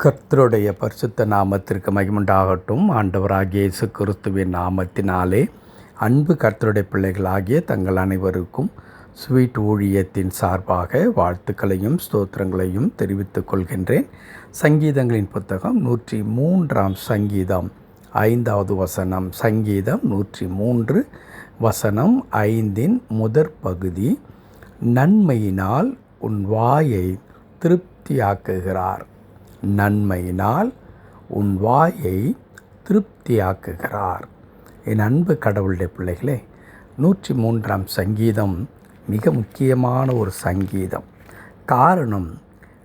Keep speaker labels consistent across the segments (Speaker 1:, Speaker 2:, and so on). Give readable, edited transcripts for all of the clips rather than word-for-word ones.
Speaker 1: கர்த்தருடைய பரிசுத்த நாமத்திற்கு மகிமுண்டாகட்டும். ஆண்டவராகிய இயேசு கிறிஸ்துவின் நாமத்தினாலே அன்பு கர்த்தருடைய பிள்ளைகளாகிய தங்கள் அனைவருக்கும் ஸ்வீட் ஊழியத்தின் சார்பாக வாழ்த்துக்களையும் ஸ்தோத்திரங்களையும் தெரிவித்துக் கொள்கின்றேன். சங்கீதங்களின் புத்தகம் 103 சங்கீதம் 5வது வசனம். சங்கீதம் 103 வசனம் 5 முதற் பகுதி. நன்மையினால் உன் வாயை திருப்தியாக்குகிறார். நன்மையினால் உன் வாயை திருப்தியாக்குகிறார். என் அன்பு கடவுளுடைய பிள்ளைகளே, 103 சங்கீதம் மிக முக்கியமான ஒரு சங்கீதம். காரணம்,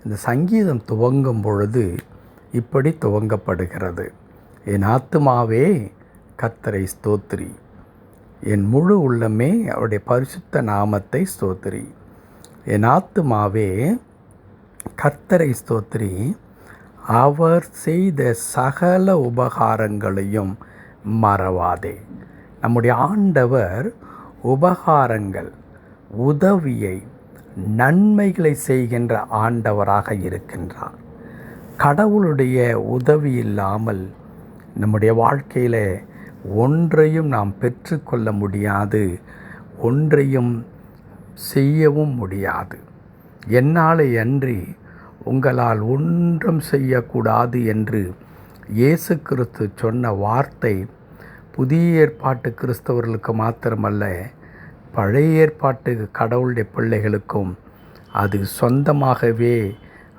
Speaker 1: இந்த சங்கீதம் துவங்கும் பொழுது இப்படி துவங்கப்படுகிறது: என் ஆத்துமாவே கர்த்தரை ஸ்தோத்திரி, என் முழு உள்ளமே அவருடைய பரிசுத்த நாமத்தை ஸ்தோத்திரி. என் ஆத்துமாவே கர்த்தரை ஸ்தோத்திரி, அவர் செய்த சகல உபகாரங்களையும் மறவாதே. நம்முடைய ஆண்டவர் உபகாரங்கள், உதவியை, நன்மைகளை செய்கின்ற ஆண்டவராக இருக்கின்றார். கடவுளுடைய உதவி இல்லாமல் நம்முடைய வாழ்க்கையில் ஒன்றையும் நாம் பெற்றுக்கொள்ள முடியாது, ஒன்றையும் செய்யவும் முடியாது. என்னாலே அன்றி உங்களால் ஒன்றும் செய்யக்கூடாது என்று இயேசு கிறிஸ்து சொன்ன வார்த்தை புதிய ஏற்பாட்டு கிறிஸ்தவர்களுக்கு மாத்திரமல்ல, பழைய ஏற்பாட்டு கடவுளுடைய பிள்ளைகளுக்கும் அது சொந்தமாகவே,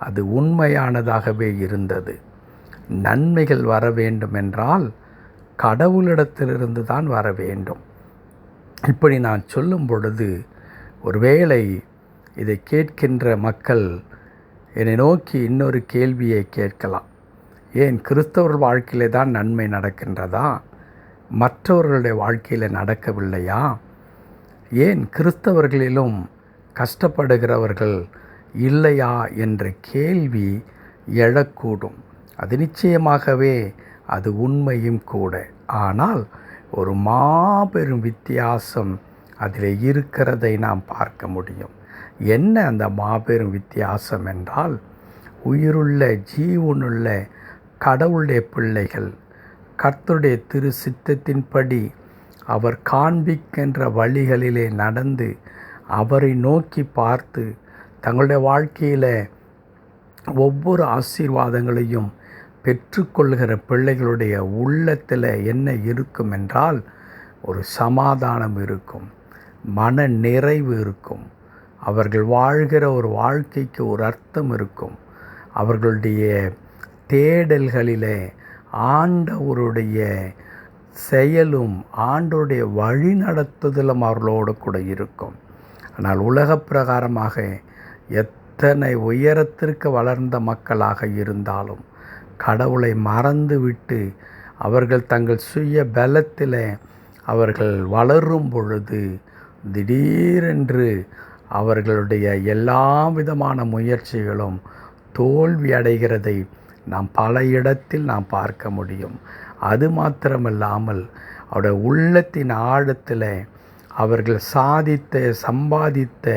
Speaker 1: அது உண்மையானதாகவே இருந்தது. நன்மைகள் வர வேண்டும் என்றால் கடவுளிடத்திலிருந்து தான் வர வேண்டும். இப்படி நான் சொல்லும் பொழுது ஒருவேளை இதை கேட்கின்ற மக்கள் என்னை நோக்கி இன்னொரு கேள்வியை கேட்கலாம்: ஏன் கிறிஸ்தவர்கள் வாழ்க்கையிலே தான் நன்மை நடக்கின்றதா? மற்றவர்களுடைய வாழ்க்கையில் நடக்கவில்லையா? ஏன் கிறிஸ்தவர்களிலும் கஷ்டப்படுகிறவர்கள் இல்லையா என்ற கேள்வி எழக்கூடும். அது நிச்சயமாகவே அது உண்மையும் கூட. ஆனால் ஒரு மாபெரும் வித்தியாசம் அதில் இருக்கிறதை நாம் பார்க்க முடியும். என்ன அந்த மாபெரும் வித்தியாசம் என்றால், உயிருள்ள ஜீவனுள்ள கடவுளுடைய பிள்ளைகள் கர்த்தருடைய திரு சித்தத்தின்படி அவர் காண்பிக்கின்ற வழிகளிலே நடந்து அவரை நோக்கி பார்த்து தங்களுடைய வாழ்க்கையில் ஒவ்வொரு ஆசீர்வாதங்களையும் பெற்றுக்கொள்கிற பிள்ளைகளுடைய உள்ளத்தில் என்ன இருக்கும் என்றால், ஒரு சமாதானம் இருக்கும், மன நிறைவு இருக்கும், அவர்கள் வாழ்கிற ஒரு வாழ்க்கைக்கு ஒரு அர்த்தம் இருக்கும். அவர்களுடைய தேடல்களிலே ஆண்டவருடைய செயலும் ஆண்டவருடைய வழி நடத்துதலும் அவர்களோடு கூட இருக்கும். ஆனால் உலக பிரகாரமாக எத்தனை உயரத்திற்கு வளர்ந்த மக்களாக இருந்தாலும் கடவுளை மறந்துவிட்டு அவர்கள் தங்கள் சுய பலத்தில் அவர்கள் வளரும் பொழுது திடீரென்று அவர்களுடைய எல்லா விதமான முயற்சிகளும் தோல்வி அடைகிறதை நாம் பல இடத்தில் நாம் பார்க்க முடியும். அது மாத்திரமல்லாமல் அவருடைய உள்ளத்தின் ஆழத்தில் அவர்கள் சம்பாதித்த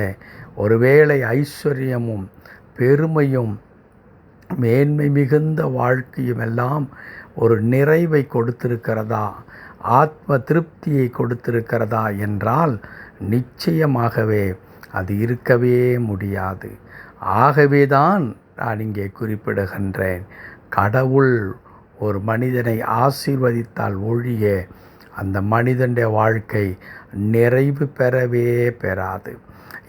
Speaker 1: ஒருவேளை ஐஸ்வர்யமும் பெருமையும் மேன்மை மிகுந்த வாழ்க்கையும் எல்லாம் ஒரு நிறைவை கொடுத்திருக்கிறதா, ஆத்ம திருப்தியை கொடுத்திருக்கிறதா என்றால் நிச்சயமாகவே அது இருக்கவே முடியாது. ஆகவே தான் நான் இங்கே குறிப்பிடுகின்றேன், கடவுள் ஒரு மனிதனை ஆசீர்வதித்தால் ஒழிய அந்த மனிதனுடைய வாழ்க்கை நிறைவு பெறவே பெறாது.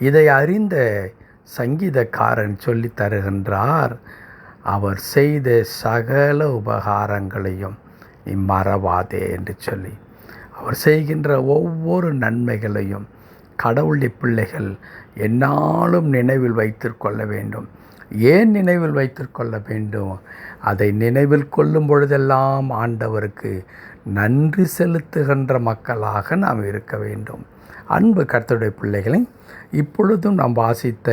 Speaker 1: இதை அறிந்த சங்கீதக்காரன் சொல்லி தருகின்றார்: அவர் செய்த சகல உபகாரங்களையும் நீ மறவாதே என்று சொல்லி. அவர் செய்கின்ற ஒவ்வொரு நன்மைகளையும் கடவுளுடைய பிள்ளைகள் எந்நாளும் நினைவில் வைத்திருக்கொள்ள வேண்டும். ஏன் நினைவில் வைத்திருக்கொள்ள வேண்டும்? அதை நினைவில் கொள்ளும் பொழுதெல்லாம் ஆண்டவருக்கு நன்றி செலுத்துகின்ற மக்களாக நாம் இருக்க வேண்டும். அன்பு கர்த்தருடைய பிள்ளைகளை, இப்பொழுதும் நாம் வாசித்த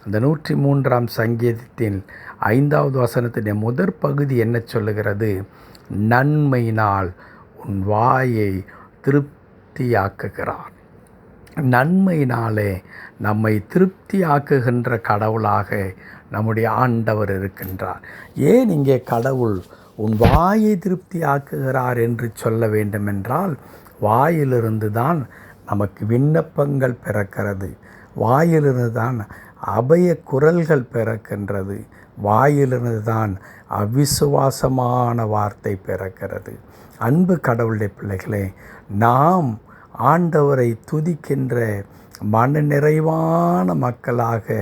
Speaker 1: அந்த 103 சங்கீதத்தின் 5வது வசனத்தின் முதற் பகுதி என்ன சொல்லுகிறது? நன்மையினால் உன் வாயை திருப்தியாக்குகிறார். நன்மையினாலே நம்மை திருப்தியாக்குகின்ற கடவுளாக நம்முடைய ஆண்டவர் இருக்கின்றார். ஏன் இங்கே கடவுள் உன் வாயை திருப்தியாக்குகிறார் என்று சொல்ல வேண்டுமென்றால், வாயிலிருந்து தான் நமக்கு விண்ணப்பங்கள் பிறக்கிறது. வாயிலிருந்து தான் அபய குரல்கள் பிறக்கின்றது. வாயிலிருந்து தான் அவிசுவாசமான வார்த்தை பிறக்கிறது. அன்பு கடவுளுடைய பிள்ளைகளே, நாம் ஆண்டவரை துதிக்கின்ற மனநிறைவான மக்களாக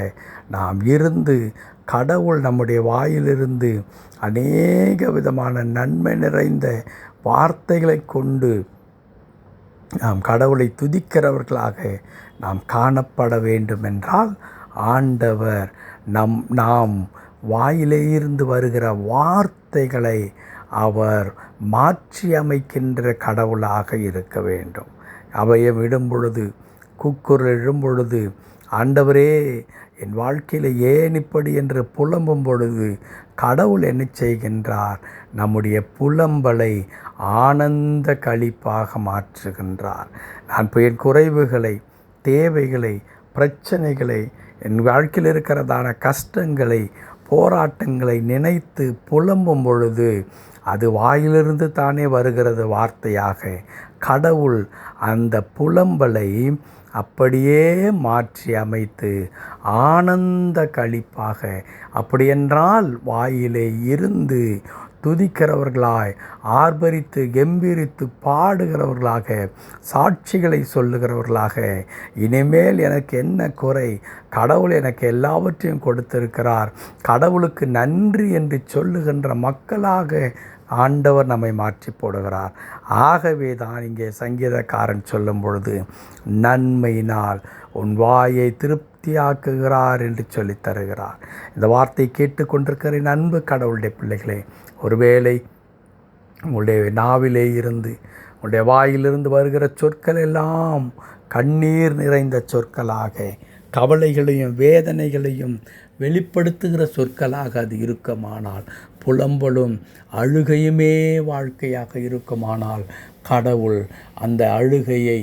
Speaker 1: நாம் இருந்து, கடவுள் நம்முடைய வாயிலிருந்து அநேக விதமான நன்மை நிறைந்த வார்த்தைகளை கொண்டு நாம் கடவுளை துதிக்கிறவர்களாக நாம் காணப்பட வேண்டுமென்றால், ஆண்டவர் நாம் வாயிலே இருந்து வருகிற வார்த்தைகளை அவர் மாற்றி அமைக்கின்ற கடவுளாக இருக்க வேண்டும். அவையை விடும் பொழுது, கூக்குரல் இடும் பொழுது, ஆண்டவரே என் வாழ்க்கையில் ஏன் இப்படி என்று புலம்பும் பொழுது கடவுள் என்ன செய்கின்றார்? நம்முடைய புலம்பலை ஆனந்த களிப்பாக மாற்றுகின்றார். நான் இப்போ என் குறைவுகளை, தேவைகளை, பிரச்சனைகளை, என் வாழ்க்கையில் இருக்கிறதான கஷ்டங்களை, போராட்டங்களை நினைத்து புலம்பும் பொழுது அது வாயிலிருந்து தானே வருகிறது வார்த்தையாக. கடவுள் அந்த புலம்பலை அப்படியே மாற்றி அமைத்து ஆனந்த களிப்பாக, அப்படியென்றால் வாயிலே இருந்து துதிக்கிறவர்களாய், ஆர்ப்பரித்து கெம்பீரித்து பாடுகிறவர்களாக, சாட்சிகளை சொல்லுகிறவர்களாக, இனிமேல் எனக்கு என்ன குறை, கடவுள் எனக்கு எல்லாவற்றையும் கொடுத்திருக்கிறார், கடவுளுக்கு நன்றி என்று சொல்லுகின்ற மக்களாக ஆண்டவர் நம்மை மாற்றி போடுகிறார். ஆகவே தான் இங்கே சங்கீதக்காரன் சொல்லும் பொழுது, நன்மையினால் உன் வாயை திருப்தியாக்குகிறார் என்று சொல்லித் தருகிறார். இந்த வார்த்தை கேட்டுக்கொண்டிருக்கிற என் அன்பு கடவுளுடைய பிள்ளைகளே, ஒருவேளை உங்களுடைய நாவிலே இருந்து, உங்களுடைய வாயிலிருந்து வருகிற சொற்கள் எல்லாம் கண்ணீர் நிறைந்த சொற்களாக, கவலைகளையும் வேதனைகளையும் வெளிப்படுத்துகிற சொற்களாக அது இருக்குமானால், புலம்பலும் அழுகையுமே வாழ்க்கையாக இருக்குமானால், கடவுள் அந்த அழுகையை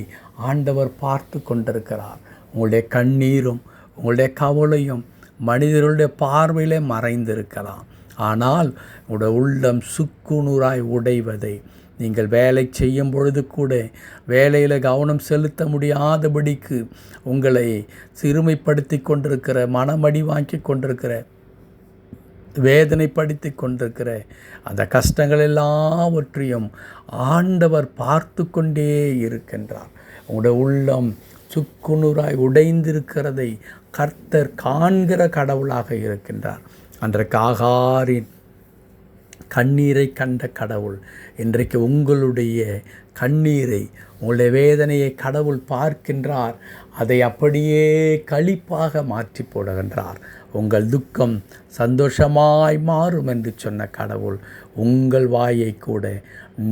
Speaker 1: ஆண்டவர் பார்த்து கொண்டிருக்கிறார். உங்களுடைய கண்ணீரும் உங்களுடைய கவலையும் மனிதர்களுடைய பார்வையிலே மறைந்திருக்கலாம். ஆனால் உங்களுடைய உள்ளம் சுக்குநூறாய் உடைவதை, நீங்கள் வேலை செய்யும் பொழுது கூட வேலையில் கவனம் செலுத்த முடியாதபடிக்கு உங்களை சிறுமைப்படுத்தி கொண்டிருக்கிற, மனமடி வாங்கி கொண்டிருக்கிற, வேதனைப்படுத்தி கொண்டிருக்கிற அந்த கஷ்டங்கள் எல்லாவற்றையும் ஆண்டவர் பார்த்து கொண்டே இருக்கின்றார். உங்களுடைய உள்ளம் சுக்குநூறாய் உடைந்திருக்கிறதை கர்த்தர் காண்கிற கடவுளாக இருக்கின்றார். அன்றைக்கு ஆகாரின் கண்ணீரை கண்ட கடவுள் இன்றைக்கு உங்களுடைய கண்ணீரை, உங்களுடைய வேதனையை கடவுள் பார்க்கின்றார். அதை அப்படியே களிப்பாக மாற்றி போடுகின்றார். உங்கள் துக்கம் சந்தோஷமாய் மாறும் என்று சொன்ன கடவுள் உங்கள் வாயை கூட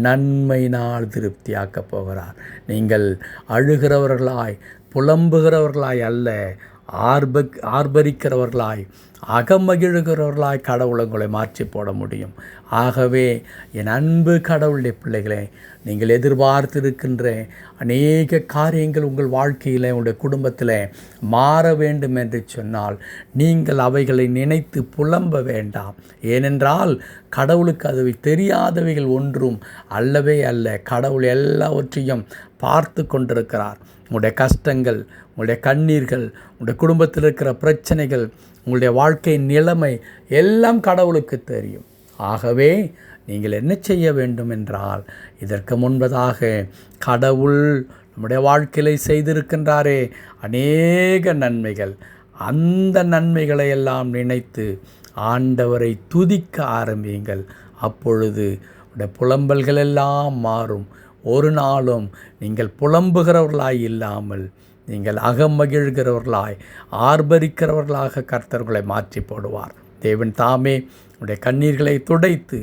Speaker 1: நன்மையினால் திருப்தியாக்கப் போகிறார். நீங்கள் அழுகிறவர்களாய், புலம்புகிறவர்களாய் அல்ல, ஆர்ப்பரிக்கிறவர்களாய், அகமகிழுகிறவர்களாய் கடவுள் உங்களை மாற்றி போட முடியும். ஆகவே என் அன்பு கடவுளுடைய பிள்ளைகளே, நீங்கள் எதிர்பார்த்திருக்கின்ற அநேக காரியங்கள் உங்கள் வாழ்க்கையில், உங்களுடைய குடும்பத்தில் மாற வேண்டும் என்று சொன்னால், நீங்கள் அவைகளை நினைத்து புலம்ப வேண்டாம். ஏனென்றால் கடவுளுக்கு அது தெரியாதவைகள் ஒன்றும் அல்லவே அல்ல. கடவுள் எல்லாவற்றையும் பார்த்து கொண்டிருக்கிறார். உங்களுடைய கஷ்டங்கள், உங்களுடைய கண்ணீர்கள், உங்களுடைய குடும்பத்தில் இருக்கிற பிரச்சனைகள், உங்களுடைய வாழ்க்கையின் நிலைமை எல்லாம் கடவுளுக்கு தெரியும். ஆகவே நீங்கள் என்ன செய்ய வேண்டும் என்றால், இதற்கு முன்பதாக கடவுள் நம்முடைய வாழ்க்கையில செய்திருக்கின்றாரே அநேக நன்மைகள், அந்த நன்மைகளை எல்லாம் நினைத்து ஆண்டவரை துதிக்க ஆரம்பியுங்கள். அப்பொழுது உடைய புலம்பல்கள் எல்லாம் மாறும். ஒரு நாளும் நீங்கள் புலம்புகிறவர்களாய் இல்லாமல், நீங்கள் அகமகிழ்கிறவர்களாய், ஆர்ப்பரிக்கிறவர்களாக கர்த்தர்களை மாற்றி போடுவார். தேவன் தாமே உடைய கண்ணீர்களை துடைத்து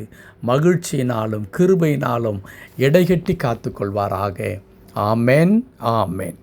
Speaker 1: மகிழ்ச்சியினாலும் கிருபையினாலும் இடைகட்டி காத்துக்கொள்வாராக. ஆமென், ஆமென்.